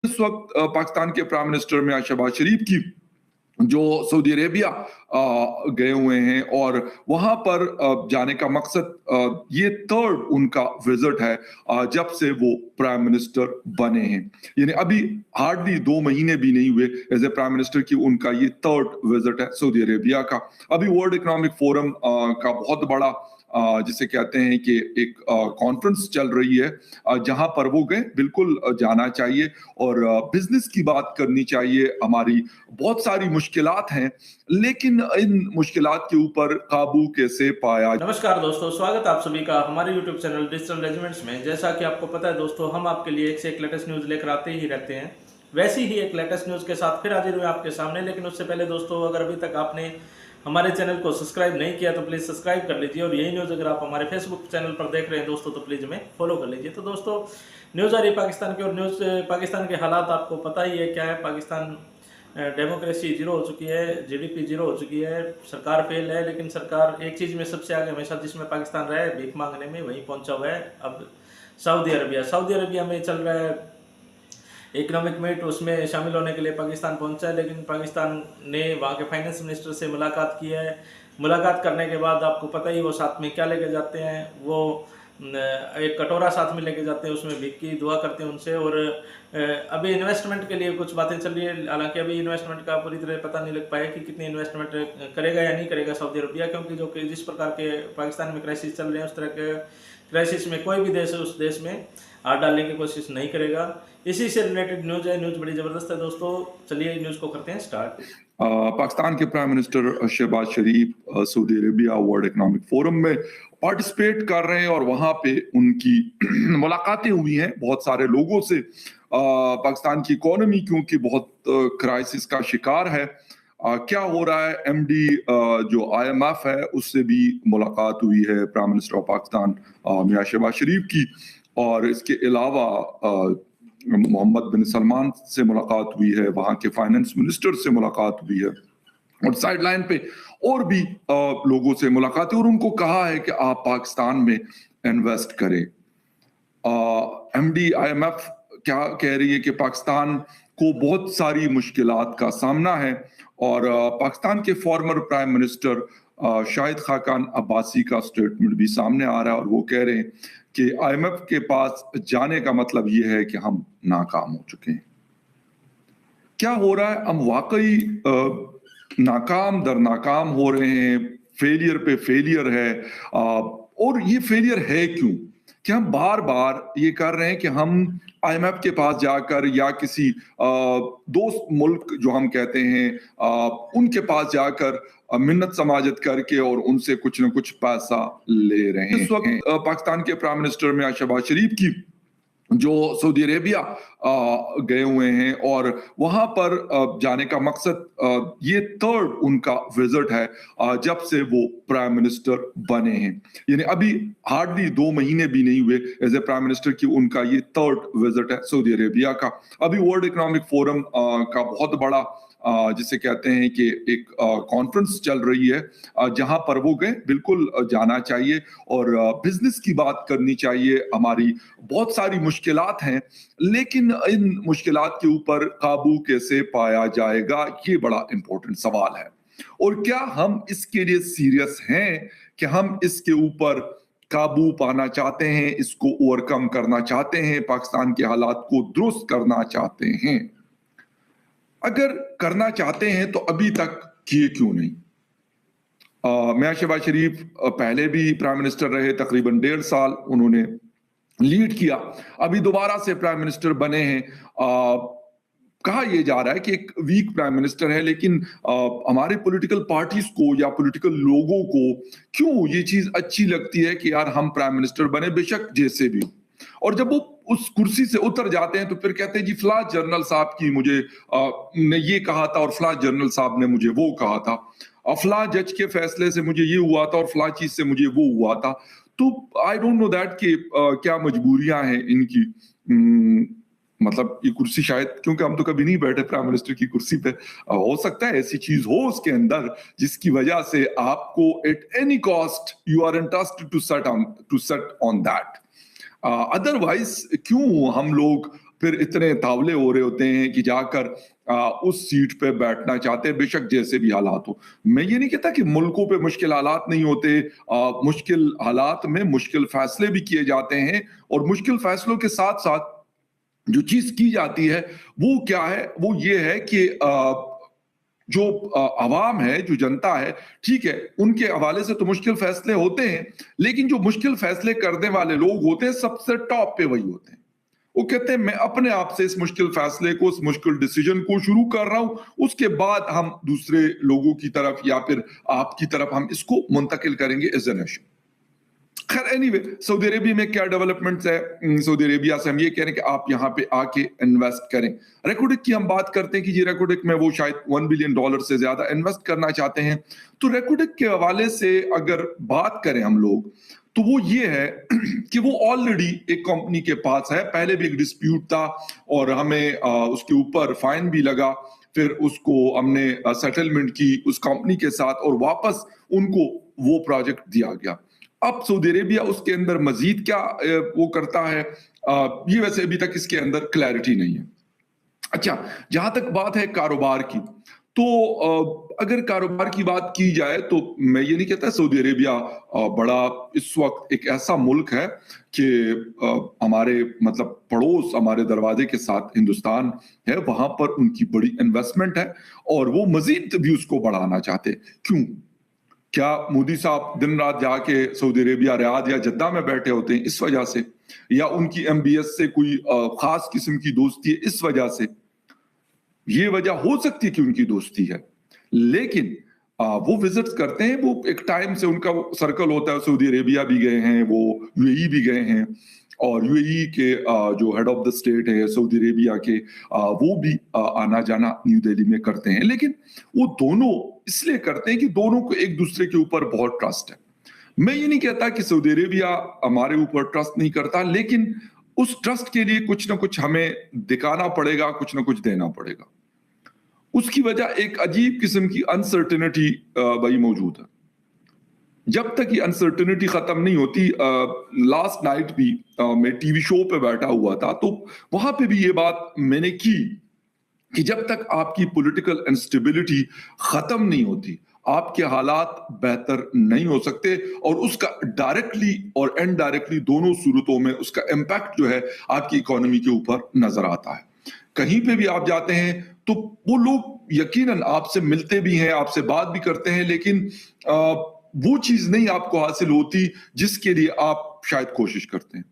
इस वक्त पाकिस्तान के प्राइम मिनिस्टर में शहबाज शरीफ की जो सऊदी अरेबिया गए हुए हैं और वहां पर जाने का मकसद ये थर्ड उनका विजिट है जब से वो प्राइम मिनिस्टर बने हैं। यानी अभी हार्डली 2 महीने भी नहीं हुए एज ए प्राइम मिनिस्टर की उनका ये थर्ड विजिट है सऊदी अरेबिया का। अभी वर्ल्ड इकोनॉमिक फोरम का बहुत बड़ा जिसे कहते हैं कि एक कॉन्फ्रेंस चल रही है जहां पर वो गए, बिल्कुल जाना चाहिए और बिजनेस की बात करनी चाहिए। हमारी बहुत सारी मुश्किलात हैं, लेकिन इन मुश्किलात के ऊपर काबू कैसे पाया। नमस्कार दोस्तों, स्वागत है आप सभी का हमारे YouTube चैनल डिजिटल रेजिमेंट्स में। जैसा कि आपको पता है दोस्तों, हम आपके लिए एक से एक लेटेस्ट न्यूज़ लेकर आते ही रहते हैं। वैसी ही एक लेटेस्ट न्यूज़ के साथ फिर हाजिर हुए आपके सामने। लेकिन उससे पहले दोस्तों, अगर अभी तक आपने हमारे चैनल को सब्सक्राइब नहीं किया तो प्लीज़ सब्सक्राइब कर लीजिए, और यही न्यूज़ अगर आप हमारे फेसबुक चैनल पर देख रहे हैं दोस्तों तो प्लीज़ हमें फॉलो कर लीजिए। तो दोस्तों, न्यूज़ आ रही है पाकिस्तान की, और न्यूज़ पाकिस्तान के हालात आपको पता ही है क्या है। पाकिस्तान डेमोक्रेसी जीरो हो चुकी है, जीडीपी जीरो हो चुकी है, सरकार फेल है। लेकिन सरकार एक चीज़ में सबसे आगे हमेशा जिसमें पाकिस्तान रहा है, भीख मांगने में, वहीं पहुंचा हुआ है। अब सऊदी अरबिया में चल रहा है इकोनॉमिक मीट, उसमें शामिल होने के लिए पाकिस्तान पहुंचा है। लेकिन पाकिस्तान ने वहाँ के फाइनेंस मिनिस्टर से मुलाकात की है। मुलाकात करने के बाद आपको पता ही वो साथ में क्या लेके जाते हैं, वो एक कटोरा साथ में लेके जाते हैं, उसमें भीख की दुआ करते हैं उनसे। और अभी इन्वेस्टमेंट के लिए कुछ बातें चल रही है, हालांकि अभी इन्वेस्टमेंट का पूरी तरह पता नहीं लग पाया कि कितनी इन्वेस्टमेंट करेगा या नहीं करेगा सऊदी अरबिया, क्योंकि जो कि जिस प्रकार के पाकिस्तान में क्राइसिस चल रहे हैं, उस तरह के क्राइसिस में कोई भी देश उस देश में हाथ डालने की कोशिश नहीं करेगा। इसी से रिलेटेड न्यूज़ है, न्यूज़ बड़ी ज़बरदस्त है दोस्तों। चलिए न्यूज़ को करते हैं स्टार्ट। पाकिस्तान के prime minister Shehbaz Sharif Saudi Arabia world economic forum में पार्टिसिपेट कर रहे हैं और वहां पे उनकी मुलाकातें हुई हैं बहुत सारे लोगों से। पाकिस्तान की इकोनॉमी क्योंकि बहुत क्राइसिस का शिकार है, क्या हो रहा है, एमडी जो आईएमएफ है उससे भी मुलाकात हुई है प्राइम मिनिस्टर ऑफ पाकिस्तान मियां शहबाज शरीफ की। और इसके अलावा मोहम्मद बिन सलमान से मुलाकात हुई है, वहां के फाइनेंस मिनिस्टर से मुलाकात हुई है, और साइड लाइन पे और भी लोगों से मुलाकात है और उनको कहा है कि आप पाकिस्तान में इन्वेस्ट करें। एमडी आईएमएफ क्या कह रही है कि पाकिस्तान को बहुत सारी मुश्किलात का सामना है, और पाकिस्तान के former prime minister Shahid Khaqan Abbasi का स्टेटमेंट भी सामने आ रहा है और वो कह रहे हैं कि आईएमएफ के पास जाने का मतलब ये है कि हम नाकाम हो चुके हैं। क्या हो रहा है, हम वाकई नाकाम दर नाकाम हो रहे हैं, फेलियर पे फेलियर है। और ये फेलियर है क्यों कि हम बार बार ये कर रहे हैं कि हम आईएमएफ के पास जाकर या किसी दोस्त मुल्क जो हम कहते हैं उनके पास जाकर मिन्नत समाजत करके और उनसे कुछ न कुछ पैसा ले रहे हैं। इस वक्त पाकिस्तान के प्राइम मिनिस्टर में शहबाज शरीफ की जो सऊदी अरेबिया गए हुए हैं और वहां पर जाने का मकसद ये थर्ड उनका विजिट है जब से वो प्राइम मिनिस्टर बने हैं। यानी अभी हार्डली 2 महीने भी नहीं हुए एज ए प्राइम मिनिस्टर की उनका ये थर्ड विजिट है सऊदी अरेबिया का। अभी वर्ल्ड इकोनॉमिक फोरम का बहुत बड़ा जिसे कहते हैं कि एक कॉन्फ्रेंस चल रही है जहां पर वो गए, बिल्कुल जाना चाहिए और बिजनेस की बात करनी चाहिए। हमारी बहुत सारी मुश्किलात हैं, लेकिन इन मुश्किलात के ऊपर काबू कैसे पाया जाएगा, ये बड़ा इंपॉर्टेंट सवाल है। और क्या हम इसके लिए सीरियस हैं कि हम इसके ऊपर काबू पाना चाहते हैं, इसको ओवरकम करना चाहते हैं, पाकिस्तान के हालात को दुरुस्त करना चाहते हैं? अगर करना चाहते हैं तो अभी तक किए क्यों नहीं? मियां शहबाज शरीफ पहले भी प्राइम मिनिस्टर रहे, तकरीबन 1.5 साल उन्होंने लीड किया, अभी दोबारा से प्राइम मिनिस्टर बने हैं। कहा यह जा रहा है कि एक वीक प्राइम मिनिस्टर है, लेकिन हमारे पॉलिटिकल पार्टीज को या पॉलिटिकल लोगों को क्यों ये चीज अच्छी लगती है कि यार हम प्राइम मिनिस्टर बने, बेशक जैसे भी हो। और जब वो उस कुर्सी से उतर जाते हैं तो फिर कहते हैं जी फलां जनरल साहब की मुझे ने ये कहा था और फलां जनरल साहब ने मुझे वो कहा था, और फलां जज के फैसले से मुझे ये हुआ था और फलां चीज से मुझे वो हुआ था। तो आई डोंट नो दैट कि क्या मजबूरियां हैं इनकी। मतलब ये कुर्सी शायद, क्योंकि हम तो कभी नहीं बैठे प्राइम मिनिस्टर की कुर्सी पे, हो सकता है ऐसी चीज हो उसके अंदर जिसकी वजह से आपको at any cost you are interested to set on that. Otherwise क्यों हम लोग फिर इतने तावले हो रहे होते हैं कि जाकर उस सीट पे बैठना चाहते हैं, बेशक जैसे भी हालात हो। मैं ये नहीं कहता कि मुल्कों पे मुश्किल हालात नहीं होते, मुश्किल हालात में मुश्किल फैसले भी किए जाते हैं, और मुश्किल फैसलों के साथ साथ जो चीज की जाती है वो क्या है, वो ये है कि जो आवाम है, जो जनता है, ठीक है, उनके हवाले से तो मुश्किल फैसले होते हैं, लेकिन जो मुश्किल फैसले करने वाले लोग होते हैं सबसे टॉप पे वही होते हैं। वो कहते हैं मैं अपने आप से इस मुश्किल फैसले को, इस मुश्किल डिसीजन को शुरू कर रहा हूं, उसके बाद हम दूसरे लोगों की तरफ या फिर आपकी तरफ हम इसको मुंतकिल करेंगे एज ए नेशन। खैर एनीवे, सऊदी अरेबिया में क्या डेवलपमेंट्स है, सऊदी अरेबिया से हम ये कह रहे हैं कि आप यहाँ पे आके इन्वेस्ट करें। रेकोडिक की हम बात करते हैं कि जी रेकोडिक में वो शायद $1 बिलियन से ज्यादा इन्वेस्ट करना चाहते हैं। तो रेकोडिक के हवाले से अगर बात करें हम लोग, तो वो ये है कि वो ऑलरेडी एक कंपनी के पास है, पहले भी एक डिस्प्यूट था और हमें उसके ऊपर फाइन भी लगा, फिर उसको हमने सेटलमेंट की उस कंपनी के साथ और वापस उनको वो प्रोजेक्ट दिया गया। अब सऊदी अरेबिया उसके अंदर मजीद क्या वो करता है, ये वैसे अभी तक इसके अंदर क्लैरिटी नहीं है। अच्छा, जहां तक बात है कारोबार की, तो अगर कारोबार की बात की जाए तो मैं ये नहीं कहता सऊदी अरेबिया बड़ा इस वक्त एक ऐसा मुल्क है कि हमारे मतलब पड़ोस, हमारे दरवाजे के साथ हिंदुस्तान है, वहां पर उनकी बड़ी इन्वेस्टमेंट है और वो मजीद भी उसको बढ़ाना चाहते। क्यों? क्या मोदी साहब दिन रात जाके सऊदी अरेबिया, रियाद या जद्दा में बैठे होते हैं इस वजह से, या उनकी एमबीएस से कोई खास किस्म की दोस्ती है इस वजह से? ये वजह हो सकती है कि उनकी दोस्ती है, लेकिन वो विजिट्स करते हैं, वो एक टाइम से उनका वो सर्कल होता है। सऊदी अरेबिया भी गए हैं, वो यूएई भी गए हैं, और यूएई के जो हेड ऑफ द स्टेट है सऊदी अरेबिया के, वो भी आना जाना न्यू दिल्ली में करते हैं। लेकिन वो दोनों इसलिए करते हैं कि दोनों को एक दूसरे के ऊपर बहुत ट्रस्ट है। मैं ये नहीं कहता कि सऊदी अरेबिया हमारे ऊपर ट्रस्ट नहीं करता, लेकिन उस ट्रस्ट के लिए कुछ ना कुछ हमें दिखाना पड़ेगा, कुछ ना कुछ देना पड़ेगा। उसकी वजह एक अजीब किस्म की अनसर्टेनिटी भाई मौजूद है। जब तक ये अनसर्टेनिटी खत्म नहीं होती, लास्ट नाइट भी मैं टीवी शो पे बैठा हुआ था, तो वहां पे भी ये बात मैंने की कि जब तक आपकी पॉलिटिकल इंस्टेबिलिटी खत्म नहीं होती, आपके हालात बेहतर नहीं हो सकते, और उसका डायरेक्टली और इनडायरेक्टली दोनों सूरतों में उसका इम्पैक्ट जो है आपकी इकोनॉमी के ऊपर नजर आता है। कहीं पे भी आप जाते हैं तो वो लोग यकीनन आपसे मिलते भी हैं, आपसे बात भी करते हैं, लेकिन वो चीज नहीं आपको हासिल होती जिसके लिए आप शायद कोशिश करते हैं।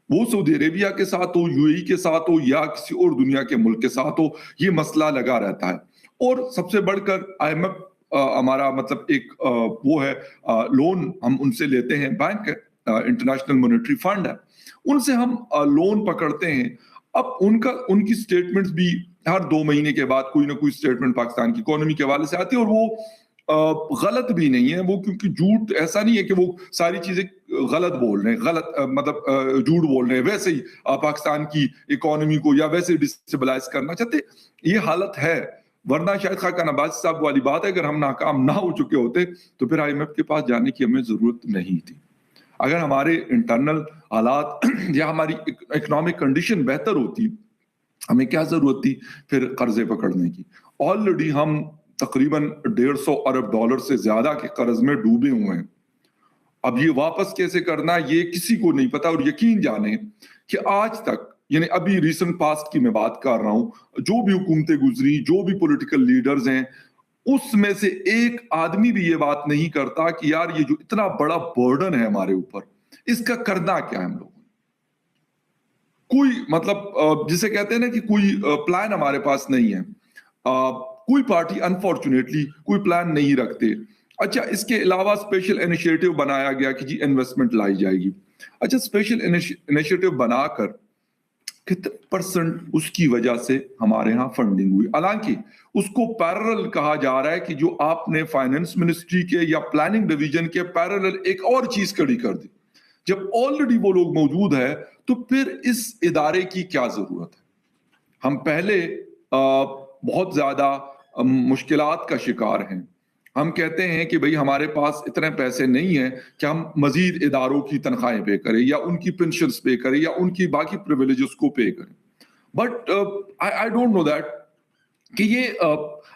वो सऊदी अरेबिया के साथ हो, यूएई के साथ हो, या किसी और दुनिया के मुल्क के साथ हो, ये मसला लगा रहता है। और सबसे बढ़कर आईएमएफ हमारा मतलब एक वो है, लोन हम उनसे लेते हैं, बैंक इंटरनेशनल मॉनेटरी फंड है, उनसे हम लोन पकड़ते हैं। अब उनकी स्टेटमेंट्स भी हर 2 महीने के बाद कोई ना कोई स्टेटमेंट पाकिस्तान की इकोनॉमी के हवाले से आती है, और वो गलत भी नहीं है वो, क्योंकि झूठ ऐसा नहीं है कि वो सारी चीजें गलत बोल रहे हैं, गलत मतलब झूठ बोल रहे हैं, वैसे ही पाकिस्तान की इकोनॉमी को या वैसे डिस्टेबलाइज करना चाहते, ये हालत है। वरना शायद खाकान अब्बासी साहब वाली बात है, अगर हम नाकाम ना हो चुके होते तो फिर आईएमएफ के पास जाने की हमें जरूरत नहीं थी। अगर हमारे इंटरनल हालात या हमारी इकोनॉमिक कंडीशन बेहतर होती, हमें क्या जरूरत थी फिर कर्जे पकड़ने की? ऑलरेडी हम तकरीबन $150 अरब से ज्यादा के कर्ज में डूबे हुए हैं। अब ये वापस कैसे करना ये किसी को नहीं पता, और यकीन जाने कि आज तक, यानी अभी रिसेंट पास्ट की मैं बात कर रहा हूं, जो भी हुकूमतें गुजरी, जो भी पॉलिटिकल लीडर्स हैं, उसमें से एक आदमी भी ये बात नहीं करता कि यार ये जो इतना बड़ा बर्डन है हमारे ऊपर, इसका करना क्या है हम लोगों ने। कोई मतलब जिसे कहते हैं ना कि कोई प्लान हमारे पास नहीं है। कोई पार्टी अनफॉर्चुनेटली कोई प्लान नहीं रखते। अच्छा, इसके अलावा स्पेशल इनिशिएटिव बनाया गया कि जी इन्वेस्टमेंट लाई जाएगी। अच्छा, स्पेशल इनिशिएटिव बनाकर कितने परसेंट उसकी वजह से हमारे यहाँ फंडिंग हुई? हालांकि उसको पैरेलल कहा जा रहा है कि जो आपने फाइनेंस मिनिस्ट्री के या प्लानिंग डिवीजन के पैरेलल एक और चीज खड़ी कर दी। जब ऑलरेडी वो लोग मौजूद है तो फिर इस इदारे की क्या जरूरत है? हम पहले बहुत ज्यादा मुश्किलात का शिकार हैं। हम कहते हैं कि भाई हमारे पास इतने पैसे नहीं है कि हम मजीद इदारों की तनख्वाहें पे करें, या उनकी पेंशन्स पे करें, या उनकी बाकी प्रिविलेजेस को पे करें। But I don't know that कि ये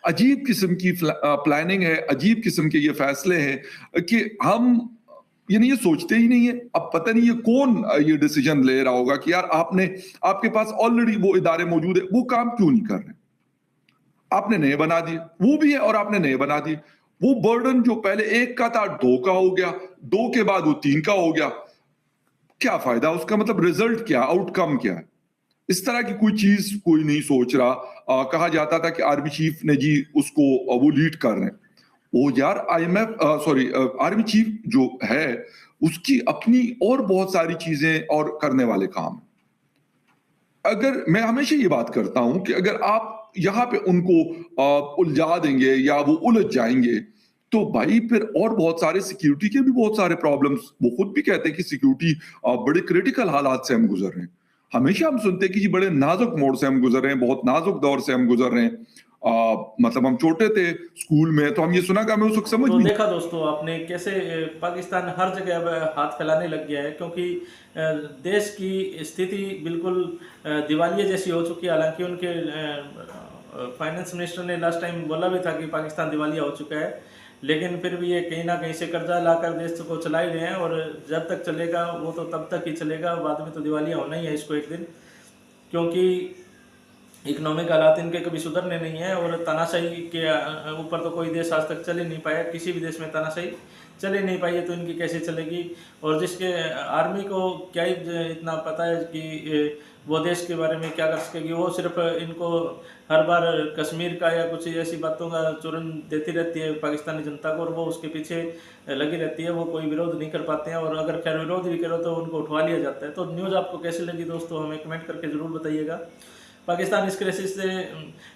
अजीब किस्म की प्लानिंग है, अजीब किस्म के ये फैसले हैं कि हम ये सोचते ही नहीं है। अब पता नहीं ये कौन ये डिसीजन ले रहा होगा कि यार आपके पास ऑलरेडी वो इदारे मौजूद है, वो काम क्यों नहीं कर रहे? आपने नए बना दिए, वो भी है और आपने नए बना दिए। वो बर्डन जो पहले 1 का था 2 का हो गया, 2 के बाद वो 3 का हो गया। क्या फायदा उसका? मतलब रिजल्ट क्या, आउटकम क्या है? इस तरह की कोई चीज कोई नहीं सोच रहा। कहा जाता था कि आर्मी चीफ ने जी उसको वो लीड कर रहे हैं। वो यार आईएमएफ सॉरी आर्मी चीफ जो है उसकी अपनी और बहुत सारी चीजें और करने वाले काम। अगर मैं हमेशा ये बात करता हूं कि अगर आप यहाँ पे उनको उलझा देंगे या वो उलझ जाएंगे तो भाई फिर और बहुत सारे सिक्योरिटी के भी बहुत सारे प्रॉब्लम्स, वो खुद भी कहते हैं कि सिक्योरिटी बड़े क्रिटिकल हालात से हम गुजर रहे हैं। हमेशा हम सुनते हैं कि जी बड़े नाजुक मोड़ से हम गुजर रहे हैं, बहुत नाजुक दौर से हम गुजर रहे हैं। मतलब हम छोटे थे स्कूल में तो हम ये सुना कि हमें उस वक्त समझ तो भी देखा दोस्तों आपने कैसे पाकिस्तान हर जगह अब हाथ फैलाने लग गया है, क्योंकि देश की स्थिति बिल्कुल दिवालिया जैसी हो चुकी है। हालांकि उनके फाइनेंस मिनिस्टर ने लास्ट टाइम बोला भी था कि पाकिस्तान दिवालिया हो चुका है, लेकिन फिर भी ये कहीं ना कहीं से कर्जा लाकर देश को चला ही रहे हैं। और जब तक चलेगा वो तो तब तक ही चलेगा, बाद में तो दिवालिया होना ही है इसको एक दिन, क्योंकि इकोनॉमिक हालात इनके कभी सुधरने नहीं है। और तानाशाही के ऊपर तो कोई देश आज तक चल ही नहीं पाया, किसी भी देश में तानाशाही चल ही नहीं पाई है, तो इनकी कैसे चलेगी। और जिसके आर्मी को क्या ही इतना पता है कि वो देश के बारे में क्या कर सकेगी, वो सिर्फ इनको हर बार कश्मीर का या कुछ ऐसी बातों का चूरन देती रहती है पाकिस्तानी जनता को, और वो उसके पीछे लगी रहती है। वो कोई विरोध नहीं कर पाते हैं, और अगर खैर विरोध भी करो तो उनको उठवा लिया जाता है। तो न्यूज़ आपको कैसी लगी दोस्तों, हमें कमेंट करके ज़रूर बताइएगा। पाकिस्तान इस क्राइसिस से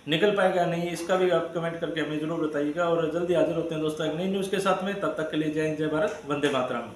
निकल पाएगा नहीं, इसका भी आप कमेंट करके हमें ज़रूर बताइएगा। और जल्दी हाजिर होते हैं दोस्तों एक नई न्यूज़ के साथ में, तब तक के लिए जय हिंद, जय भारत, वंदे मातरम।